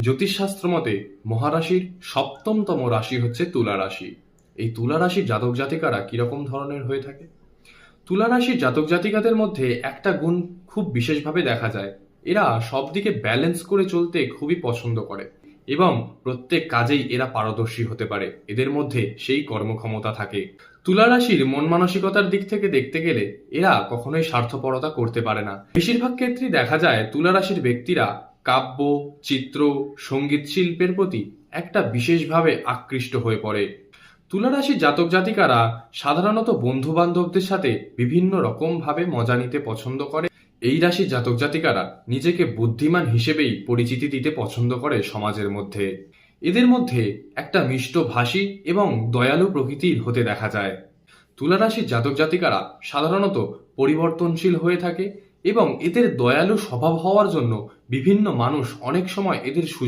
জ্যোতিষশাস্ত্র মতে মহারাশির সপ্তমতম রাশি হচ্ছে তুলা রাশি। এই তুলা রাশির জাতক জাতিকারা কিরকম ধরনের হয়ে থাকে? তুলা রাশির জাতক জাতিকাদের মধ্যে একটা গুণ খুব বিশেষভাবে দেখা যায়। এরা সব দিকে ব্যালেন্স করে চলতে খুবই পছন্দ করে এবং প্রত্যেক কাজেই এরা পারদর্শী হতে পারে। এদের মধ্যে সেই কর্মক্ষমতা থাকে। তুলা রাশির মন মানসিকতার দিক থেকে দেখতে গেলে এরা কখনোই স্বার্থপরতা করতে পারে না। বেশিরভাগ ক্ষেত্রেই দেখা যায় তুলা রাশির ব্যক্তিরা কাব্য, চিত্র, সঙ্গীত শিল্পের প্রতি একটা বিশেষভাবে আকৃষ্ট হয়ে পড়ে। তুলা রাশির জাতক জাতিকারা সাধারণত বন্ধু বান্ধবদের সাথে বিভিন্ন রকম ভাবে মজা নিতে পছন্দ করে। এই রাশির জাতক জাতিকারা নিজেকে বুদ্ধিমান হিসেবেই পরিচিতি দিতে পছন্দ করে সমাজের মধ্যে। এদের মধ্যে একটা মিষ্টভাষী এবং দয়ালু প্রকৃতির হতে দেখা যায়। তুলা রাশির জাতক জাতিকারা সাধারণত পরিবর্তনশীল হয়ে থাকে এবং এদের দয়ালু স্বভাব হওয়ার জন্য বিভিন্ন মানুষ অনেক সময় এদের